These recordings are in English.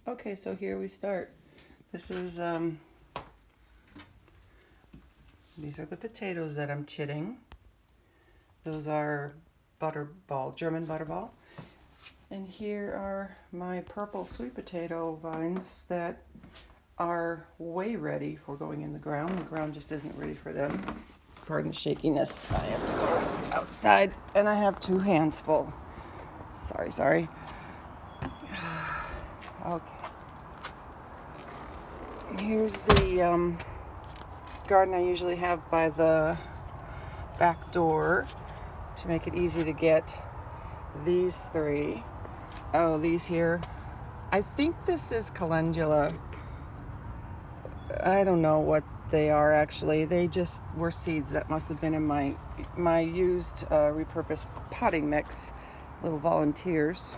Okay, so here we start. This is, these are the potatoes that I'm chitting. Those are butterball, German butterball. And here are my purple sweet potato vines that are way ready for going in the ground. The ground just isn't ready for them. Pardon the shakiness. I have to go outside and I have 2 hands full. Sorry. Okay. Here's the garden I usually have by the back door to make it easy to get these 3. Oh, these here. I think this is calendula. I don't know what they are actually. They just were seeds that must have been in my used repurposed potting mix. Little volunteers.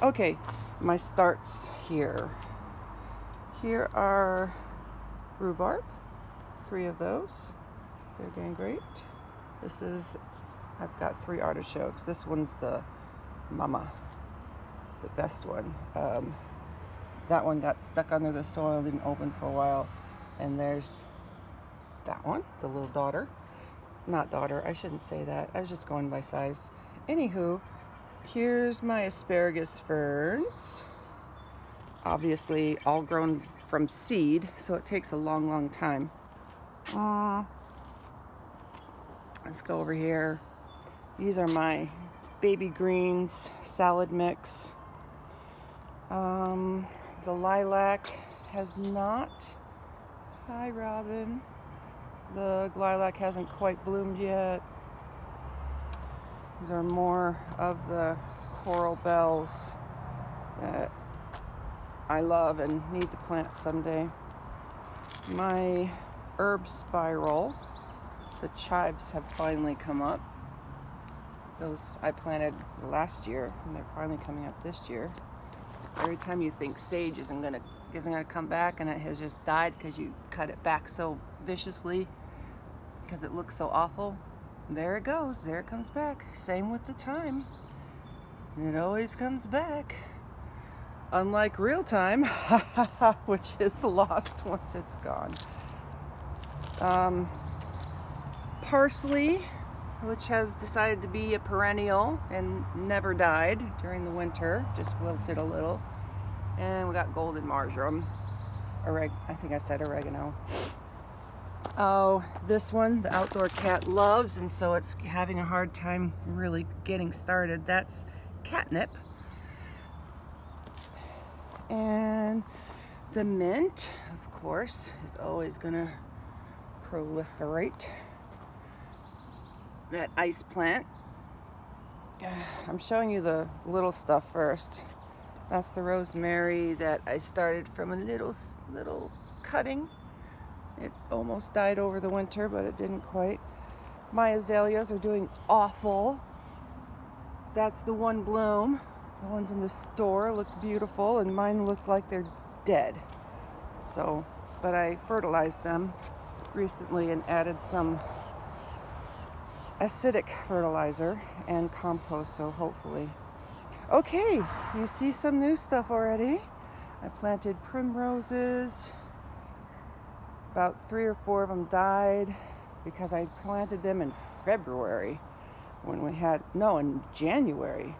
Okay, my starts here. Here are rhubarb, 3 of those. They're doing great. I've got 3 artichokes. This one's the mama, the best one. That one got stuck under the soil, didn't open for a while. And there's that one, the little daughter. Not daughter, I shouldn't say that. I was just going by size. Anywho, here's my asparagus ferns. Obviously all grown from seed, so it takes a long time. Let's go over here. These are my baby greens salad mix. The lilac has not. Hi, Robin. The lilac hasn't quite bloomed yet. These are more of the coral bells that I love and need to plant someday. My herb spiral, the chives have finally come up. Those I planted last year and they're finally coming up this year. Every time you think sage isn't gonna come back, and it has just died because you cut it back so viciously because it looks so awful. There it goes. There it comes back. Same with the thyme. It always comes back. Unlike real thyme, which is lost once it's gone. Parsley, which has decided to be a perennial and never died during the winter, just wilted a little. And we got golden marjoram. I think I said oregano. Oh, this one, the outdoor cat loves, and so it's having a hard time really getting started. That's catnip. And the mint, of course, is always gonna proliferate. That ice plant. I'm showing you the little stuff first. That's the rosemary that I started from a little cutting. It almost died over the winter, but it didn't quite. My azaleas are doing awful. That's the one bloom. The ones in the store look beautiful, and mine look like they're dead. So, but I fertilized them recently and added some acidic fertilizer and compost, so hopefully. Okay, you see some new stuff already. I planted primroses. About 3 or 4 of them died because I planted them in February in January,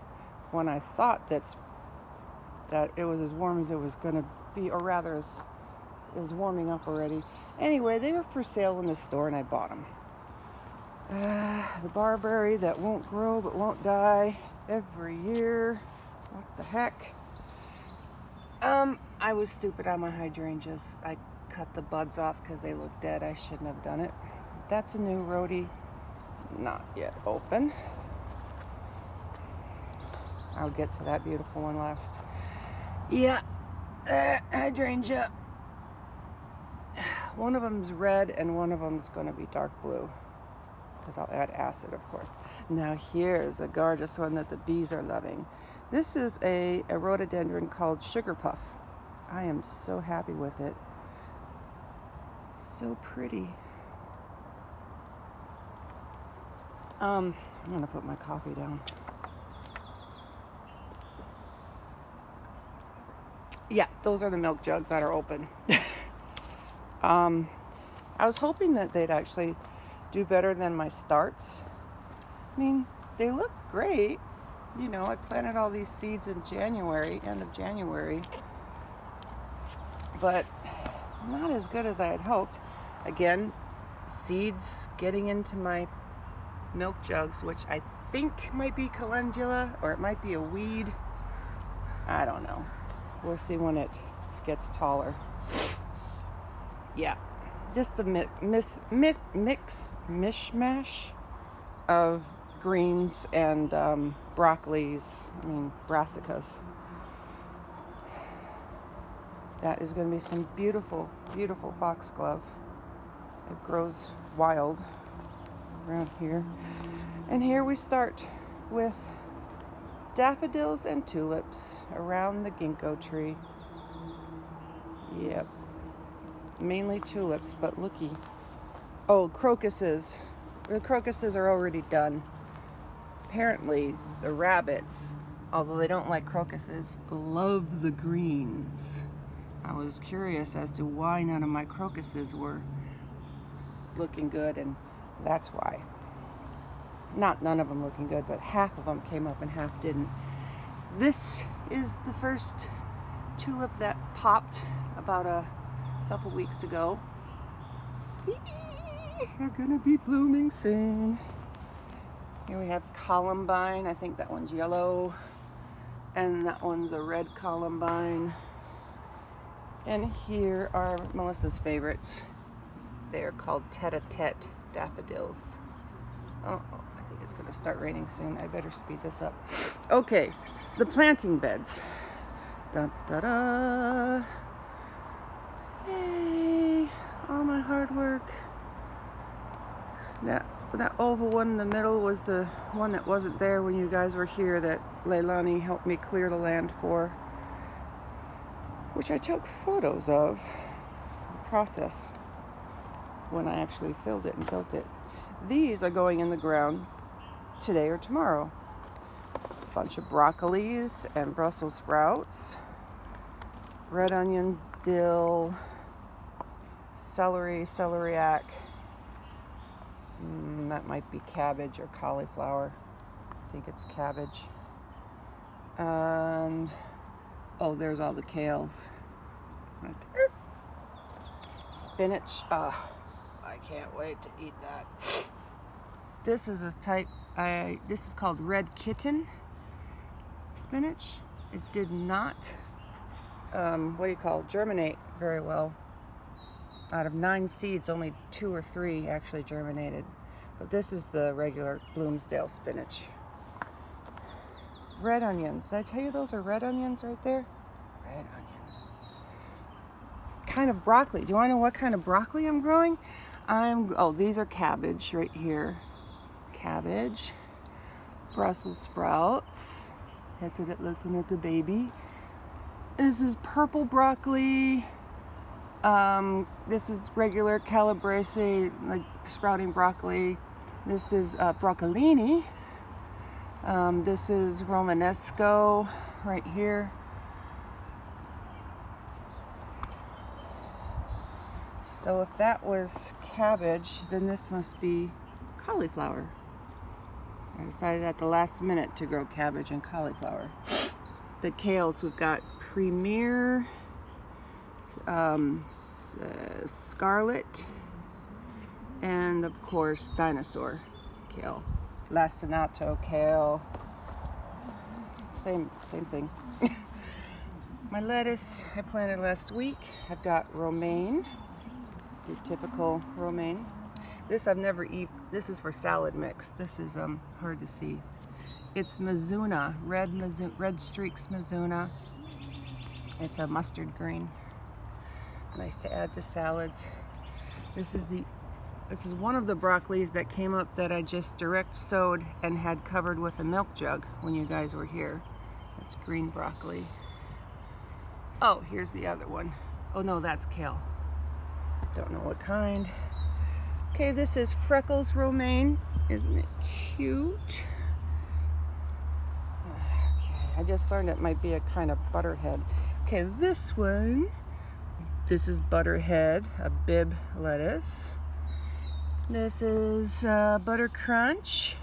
when I thought that it was as warm as it was going to be, or rather it was warming up already. Anyway, they were for sale in the store and I bought them. The barberry that won't grow but won't die every year. What the heck? I was stupid on my hydrangeas. I cut the buds off because they look dead. I shouldn't have done it. That's a new rhodie, not yet open. I'll get to that beautiful one last. Yeah, hydrangea. One of them's red and one of them's going to be dark blue, because I'll add acid, of course. Now here's a gorgeous one that the bees are loving. This is a rhododendron called Sugar Puff. I am so happy with it. It's so pretty. I'm gonna put my coffee down. Yeah, those are the milk jugs that are open. I was hoping that they'd actually do better than my starts. I mean, they look great. You know, I planted all these seeds in January, end of January, but not as good as I had hoped. Again, seeds getting into my milk jugs, which I think might be calendula, or it might be a weed. I don't know. We'll see when it gets taller. Yeah, just a mishmash of greens and broccolis, brassicas. That is going to be some beautiful, beautiful foxglove. It grows wild around here. And here we start with daffodils and tulips around the ginkgo tree. Yep. Mainly tulips, but looky. Oh, crocuses. The crocuses are already done. Apparently, the rabbits, although they don't like crocuses, love the greens. I was curious as to why none of my crocuses were looking good, and that's why. Not none of them looking good, but half of them came up and half didn't. This is the first tulip that popped about a couple weeks ago. They're gonna be blooming soon. Here we have columbine. I think that one's yellow, and that one's a red columbine. And here are Melissa's favorites. They are called tete-a-tete daffodils. Oh, I think it's gonna start raining soon. I better speed this up. Okay, the planting beds. Da da da. Yay! All my hard work. That oval one in the middle was the one that wasn't there when you guys were here, that Leilani helped me clear the land for, which I took photos of the process when I actually filled it and built it. These are going in the ground today or tomorrow. A bunch of broccolis and Brussels sprouts, red onions, dill, celery, celeriac. That might be cabbage or cauliflower. I think it's cabbage. And oh, there's all the kales right there. Spinach. I can't wait to eat that. This is a type. This is called red kitten spinach. It did not. Germinate very well. Out of 9 seeds, only 2 or 3 actually germinated. But this is the regular Bloomsdale spinach. Red onions. Did I tell you those are red onions right there? Red onions. Kind of broccoli. Do you want to know what kind of broccoli I'm growing? These are cabbage right here. Cabbage. Brussels sprouts. That's what it looks like. It's a baby. This is purple broccoli. This is regular calabrese, like sprouting broccoli. This is broccolini. This is Romanesco right here. So if that was cabbage, then this must be cauliflower. I decided at the last minute to grow cabbage and cauliflower. The kales, we've got Premier, Scarlet, and of course Dinosaur Kale. Lacinato Kale. Same thing. My lettuce I planted last week. I've got romaine, the typical romaine. This I've never eaten. This is for salad mix. This is hard to see. It's Mizuna, red streaks Mizuna. It's a mustard green. Nice to add to salads. This is one of the broccolis that came up that I just direct sowed and had covered with a milk jug when you guys were here. That's green broccoli. Oh, here's the other one. Oh no, that's kale. Don't know what kind. Okay, this is Freckles romaine. Isn't it cute? Okay, I just learned it might be a kind of butterhead. Okay, this one, this is Butterhead, a Bib lettuce. This is Butter Crunch.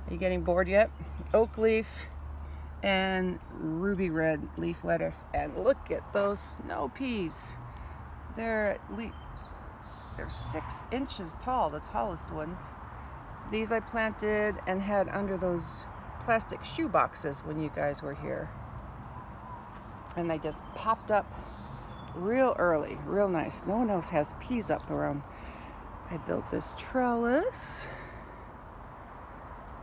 Are you getting bored yet? Oak leaf and ruby red leaf lettuce. And look at those snow peas. They're 6 inches tall, the tallest ones. These I planted and had under those plastic shoe boxes when you guys were here. And they just popped up real early, real nice. No one else has peas up around. I built this trellis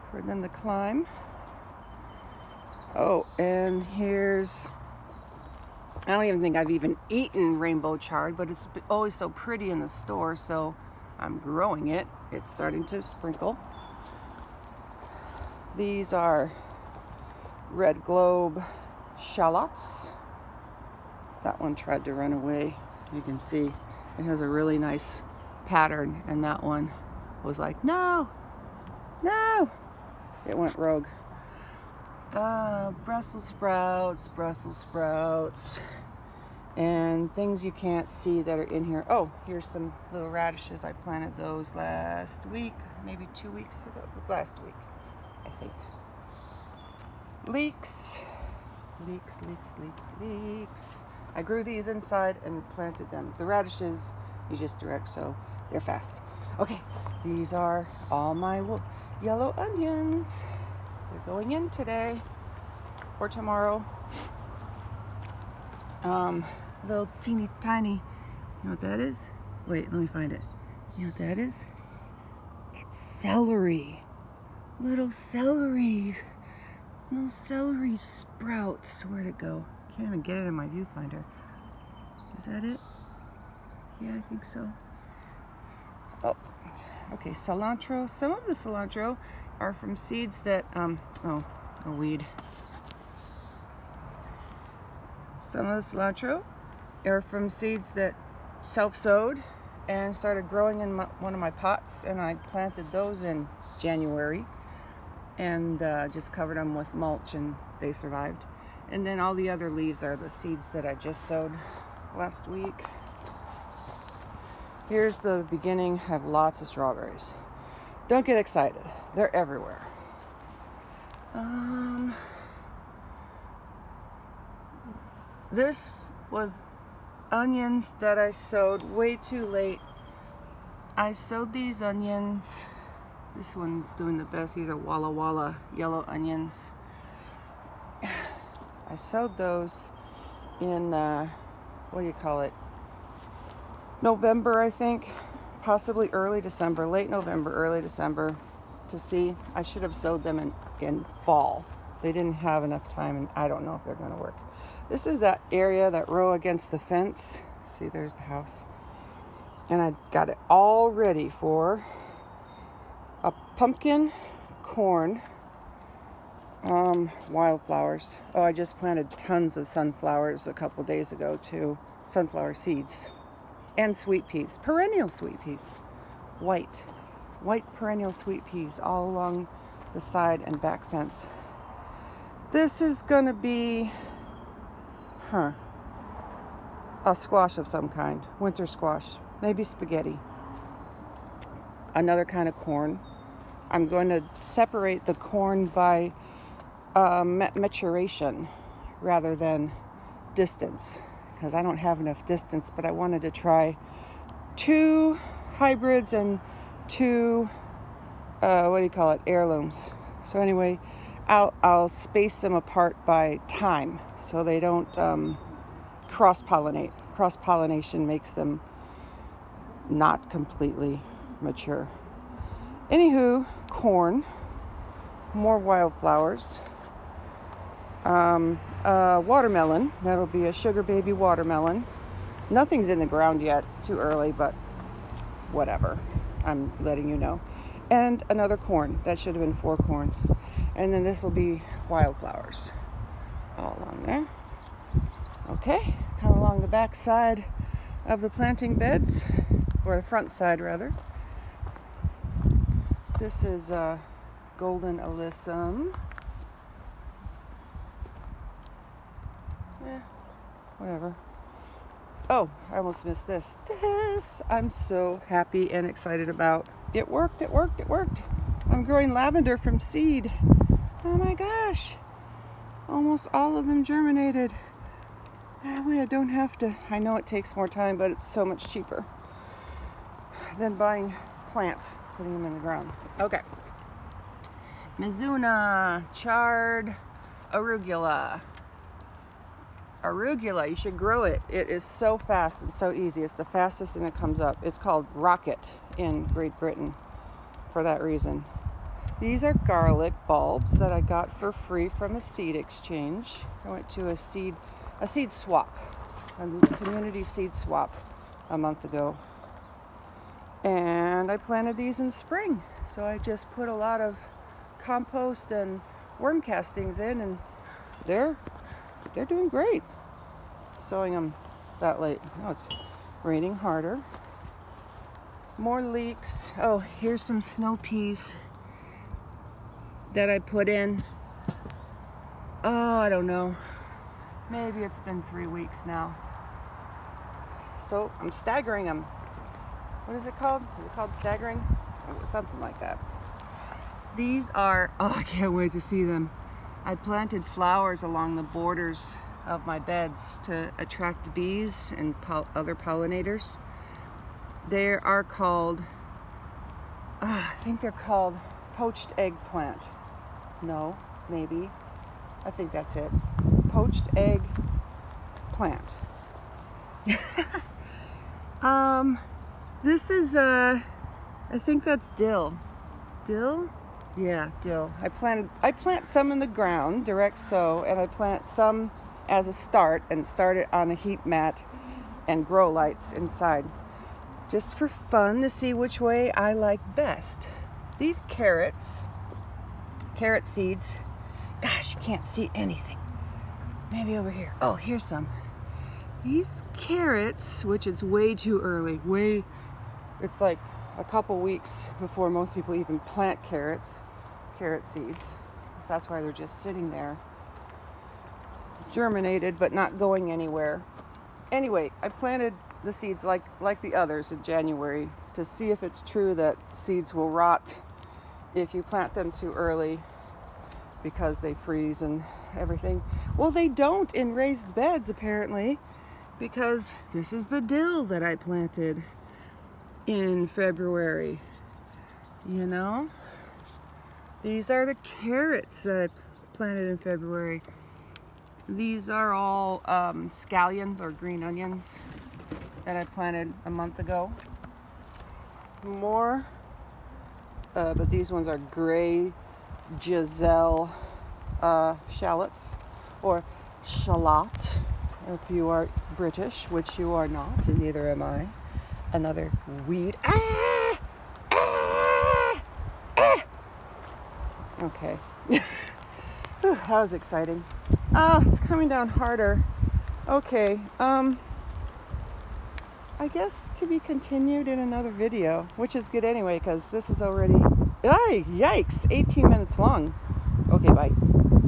for them to climb. Oh, and here's, I don't even think I've even eaten rainbow chard, but it's always so pretty in the store, so I'm growing it. It's starting to sprinkle. These are red globe shallots. That one tried to run away. You can see it has a really nice pattern, and that one was like, no, no. It went rogue. Brussels sprouts, and things you can't see that are in here. Oh, here's some little radishes. I planted those last week, maybe 2 weeks ago. Last week, I think. Leeks. I grew these inside and planted them. The radishes, you just direct, so they're fast. Okay, these are all my yellow onions. They're going in today or tomorrow. Little teeny tiny. You know what that is? Wait, let me find it. You know what that is? It's celery. Little celery. Little celery sprouts. Where'd it go? Can't even get it in my viewfinder. Is that it? Yeah, I think so. Oh, okay, cilantro. Some of the cilantro are from seeds that, a weed. Some of the cilantro are from seeds that self-sowed and started growing in one of my pots, and I planted those in January and just covered them with mulch, and they survived. And then all the other leaves are the seeds that I just sowed last week. Here's the beginning. I have lots of strawberries. Don't get excited. They're everywhere. This was onions that I sowed way too late. I sowed these onions. This one's doing the best. These are Walla Walla yellow onions. I sowed those in, what do you call it? November, I think. Possibly early December, late November, early December to see. I should have sowed them in fall. They didn't have enough time, and I don't know if they're going to work. This is that area, that row against the fence. See, there's the house. And I got it all ready for a pumpkin, corn, wildflowers. Oh, I just planted tons of sunflowers a couple days ago too. Sunflower seeds. And sweet peas, perennial sweet peas. White perennial sweet peas all along the side and back fence. This is gonna be, a squash of some kind, winter squash, maybe spaghetti. Another kind of corn. I'm going to separate the corn by maturation rather than distance, because I don't have enough distance, but I wanted to try 2 hybrids and 2, heirlooms. So anyway, I'll space them apart by time so they don't cross-pollinate. Cross-pollination makes them not completely mature. Anywho, corn, more wildflowers, watermelon. That'll be a sugar baby watermelon. Nothing's in the ground yet. It's too early, but whatever. I'm letting you know. And another corn. That should have been 4 corns. And then this will be wildflowers all along there. Okay, come along the back side of the planting beds, or the front side rather. This is golden alyssum. whatever. Oh, I almost missed this. This I'm so happy and excited about. It worked, it worked, it worked. I'm growing lavender from seed. Oh my gosh. Almost all of them germinated. That way I don't have to. I know it takes more time, but it's so much cheaper than buying plants, putting them in the ground. Okay. Mizuna, charred arugula. Arugula, you should grow it. It is so fast and so easy. It's the fastest thing that comes up. It's called rocket in Great Britain for that reason. These are garlic bulbs that I got for free from a seed exchange. I went to a seed swap, a community seed swap a month ago. And I planted these in spring. So I just put a lot of compost and worm castings in, and they're doing great. Sowing them that late. Oh, it's raining harder. More leeks. Oh, here's some snow peas that I put in. Oh, I don't know. Maybe it's been 3 weeks now. So I'm staggering them. What is it called? Is it called staggering? Something like that. These are, oh, I can't wait to see them. I planted flowers along the borders of my beds to attract the bees and other pollinators. They are called, I think they're called poached eggplant. No, maybe. I think that's it. Poached egg plant. This is, I think that's dill. Dill? Yeah, dill. I plant some in the ground, direct sow, and I plant some as a start and start it on a heat mat and grow lights inside. Just for fun to see which way I like best. These carrot seeds, gosh, you can't see anything. Maybe over here. Oh, here's some. These carrots, which it's way too early, it's like a couple weeks before most people even plant carrot seeds. So that's why they're just sitting there, germinated but not going anywhere. Anyway, I planted the seeds like the others in January to see if it's true that seeds will rot if you plant them too early because they freeze and everything. Well, they don't in raised beds apparently, because this is the dill that I planted in February. You know, these are the carrots that I planted in February. These are all scallions or green onions that I planted a month ago. More, but these ones are gray Giselle shallots, or shallot if you are British, which you are not, and neither am I. Another weed. Okay. Whew, that was exciting. Oh, it's coming down harder. Okay. I guess to be continued in another video, which is good anyway, because this is already, yikes, 18 minutes long. Okay, bye.